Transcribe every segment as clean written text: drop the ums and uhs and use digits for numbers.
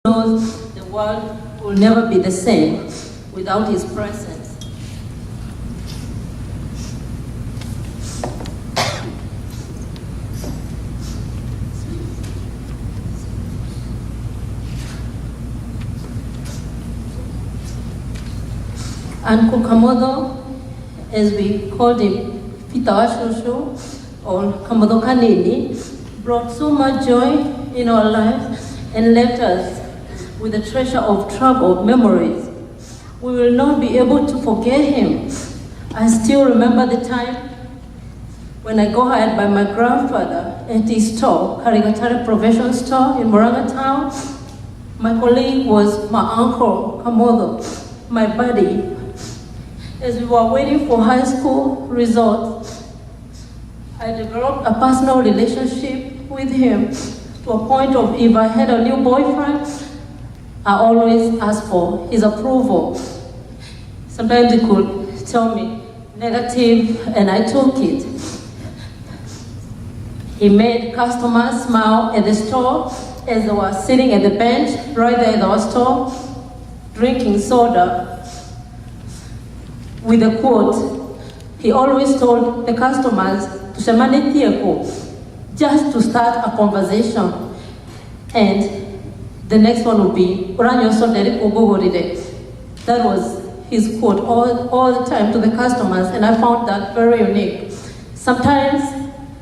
knows the world will never be the same without his presence. Uncle Kamodo, as we called him, Peter Washosho, or Kamodo Kanini, brought so much joy in our lives and left us with a treasure of troubled memories. We will not be able to forget him. I still remember the time when I got hired by my grandfather at his store, Karigatare Provision Store in Moranga Town. My colleague was my uncle Kamodo, my buddy. As we were waiting for high school results, I developed a personal relationship with him to a point of if I had a new boyfriend, I always asked for his approval. Sometimes he could tell me negative and I took it. He made customers smile at the store as they were sitting at the bench right there at our store, drinking soda. With a quote, he always told the customers to shamane tieko, just to start a conversation. And the next one would be, that was his quote all the time to the customers, and I found that very unique. Sometimes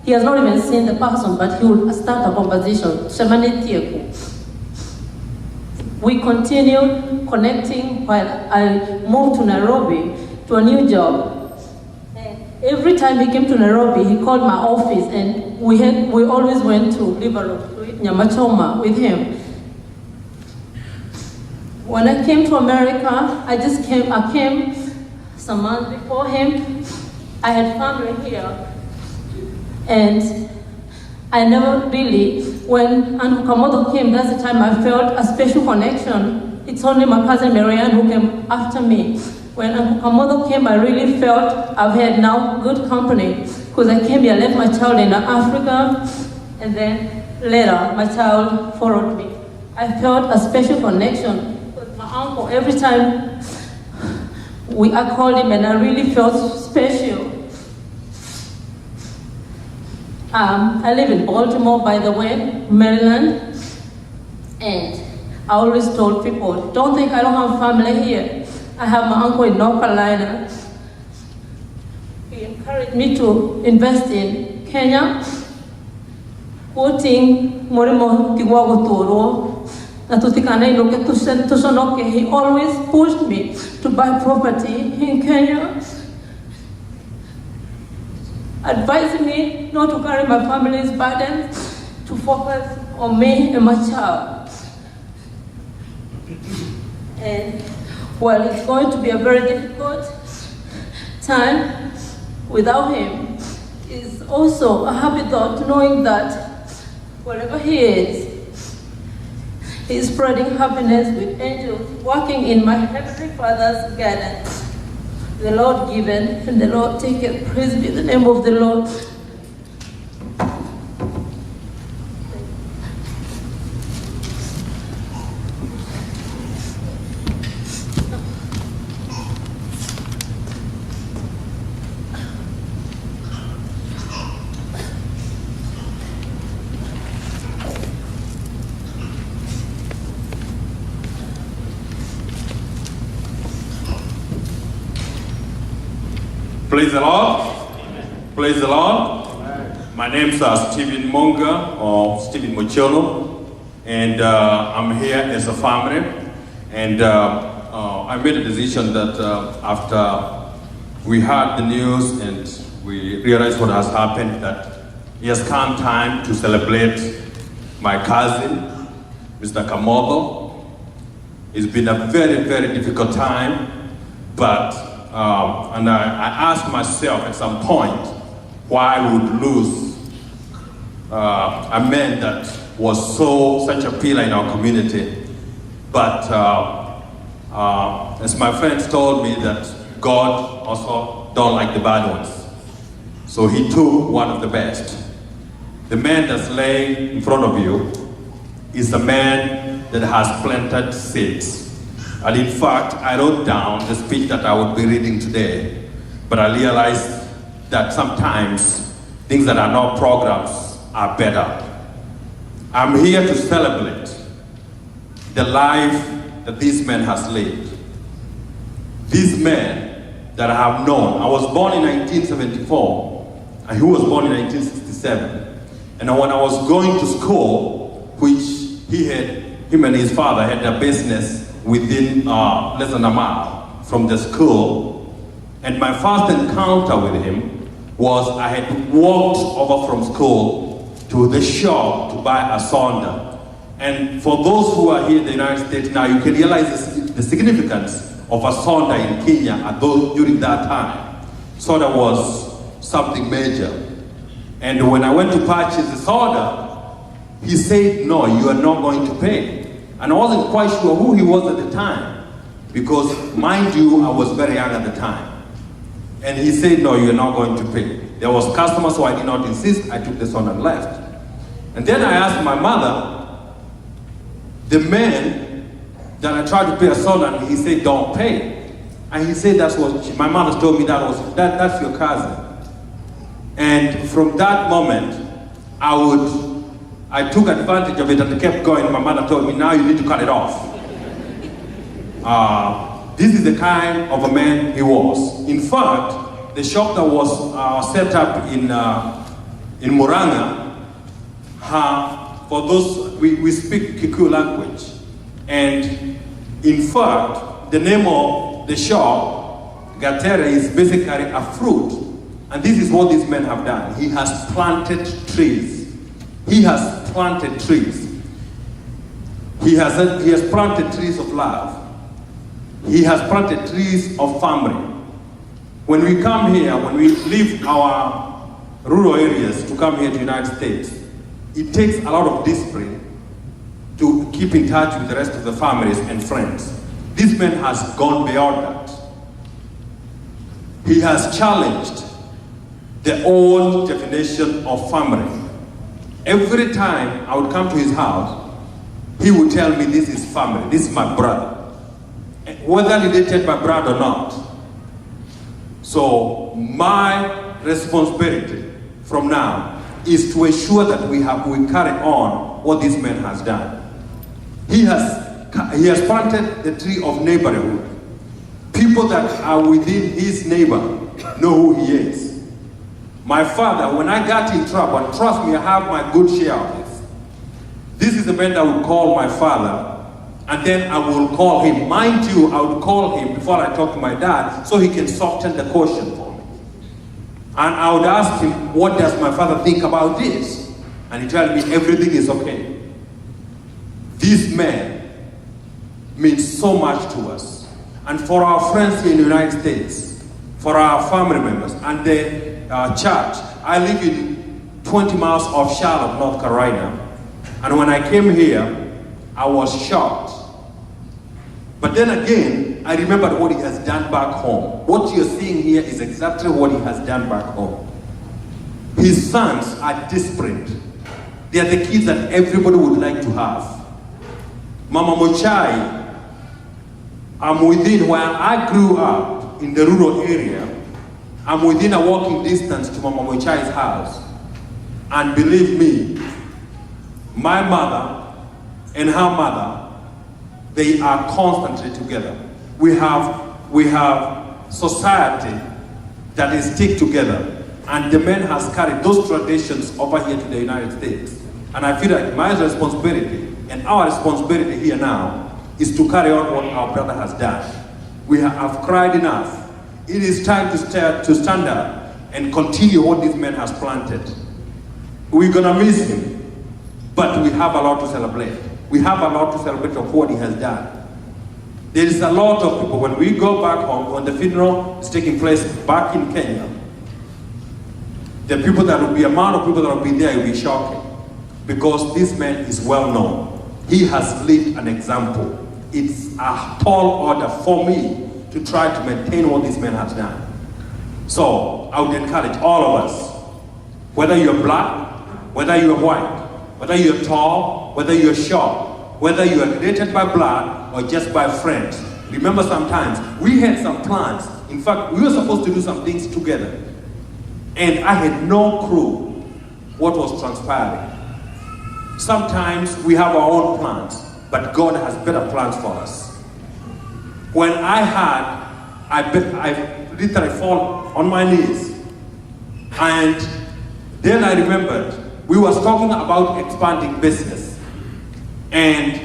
he has not even seen the person, but he will start a conversation. We continued connecting while I moved to Nairobi to a new job. And every time he came to Nairobi, he called my office, and we always went to Nyamachoma with him. When I came to America, I came some months before him. I had family here. And I never really, when Uncle Kamodo came, that's the time I felt a special connection. It's only my cousin Marianne who came after me. When Uncle Kamodo came, I really felt I've had now good company. Because I came here, left my child in Africa, and then later my child followed me. I felt a special connection with my uncle. Every time I called him, and I really felt special. I live in Baltimore, by the way, Maryland, and I always told people, don't think I don't have family here. I have my uncle in North Carolina. He encouraged me to invest in Kenya, quoting Morimo Tiwago Toro, he always pushed me to buy property in Kenya, advising me not to carry my family's burdens, to focus on me and my child. And while it's going to be a very difficult time without him, it's also a happy thought knowing that wherever he is, he's spreading happiness with angels working in my Heavenly Father's guidance. The Lord given and the Lord taken. Praise be the name of the Lord. Praise the Lord. Amen. Praise the Lord. Amen. My name is Stephen Monga, or Stephen Mochono, and I'm here as a family. And I made a decision that after we heard the news and we realized what has happened, that it has come time to celebrate my cousin, Mr. Kamodo. It's been a very, very difficult time, but and I asked myself at some point why I would lose a man that was such a pillar in our community. But as my friends told me, that God also don't like the bad ones. So he took one of the best. The man that's laying in front of you is a man that has planted seeds. And in fact, I wrote down the speech that I would be reading today, but I realized that sometimes things that are not programs are better. I'm here to celebrate the life that this man has lived. This man that I have known, I was born in 1974, and he was born in 1967. And when I was going to school, which him and his father had a business within less than a mile from the school. And my first encounter with him was I had walked over from school to the shop to buy a sonda. And for those who are here in the United States now, you can realize the significance of a sonda in Kenya during that time. Soda was something major. And when I went to purchase the soda, he said, no, you are not going to pay. And I wasn't quite sure who he was at the time, because mind you, I was very young at the time. And he said, no, you're not going to pay. There was customers, so I did not insist. I took the soda and left. And then I asked my mother, the man that I tried to pay a soda, and he said, don't pay. And he said, that's what my mother told me, that's your cousin. And from that moment, I took advantage of it and kept going. My mother told me, now you need to cut it off. This is the kind of a man he was. In fact, the shop that was set up in Muranga, for those, we speak Kikuyu language. And in fact, the name of the shop, Gatere, is basically a fruit. And this is what these men have done. He has planted trees. He has planted trees. He has planted trees of love. He has planted trees of family. When we come here, when we leave our rural areas to come here to the United States, it takes a lot of discipline to keep in touch with the rest of the families and friends. This man has gone beyond that. He has challenged the old definition of family. Every time I would come to his house, he would tell me, this is family, this is my brother. Whether related my brother or not. So my responsibility from now is to ensure that we carry on what this man has done. He has planted the tree of neighborhood. People that are within his neighbor know who he is. My father, when I got in trouble, and trust me, I have my good share of this. This is the man that would call my father, and then I will call him. Mind you, I would call him before I talk to my dad, so he can soften the caution for me. And I would ask him, what does my father think about this? And he tells me everything is okay. This man means so much to us. And for our friends here in the United States, for our family members, and the church. I live in 20 miles off Charlotte, North Carolina. And when I came here, I was shocked. But then again, I remembered what he has done back home. What you're seeing here is exactly what he has done back home. His sons are disciplined. They are the kids that everybody would like to have. Mama Muchai, I'm within where I grew up in the rural area. I'm within a walking distance to Mama Muchai's house. And believe me, my mother and her mother, they are constantly together. We have society that is stick together. And the man has carried those traditions over here to the United States. And I feel like my responsibility and our responsibility here now is to carry on what our brother has done. We have cried enough. It is time to stand up and continue what this man has planted. We're gonna miss him, but we have a lot to celebrate. We have a lot to celebrate of what he has done. There is a lot of people, when we go back home, when the funeral is taking place back in Kenya, the amount of people that will be there will be shocking, because this man is well known. He has lived an example. It's a tall order for me to try to maintain what this man has done. So I would encourage all of us, whether you're black, whether you're white, whether you're tall, whether you're short, whether you are related by blood or just by friends. Remember, sometimes we had some plans. In fact, we were supposed to do some things together. And I had no clue what was transpiring. Sometimes we have our own plans, but God has better plans for us. When I literally fall on my knees. And then I remembered, we was talking about expanding business. And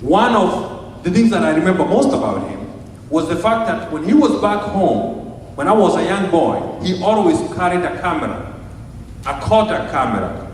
one of the things that I remember most about him was the fact that when he was back home, when I was a young boy, he always carried a camera, a Kodak camera.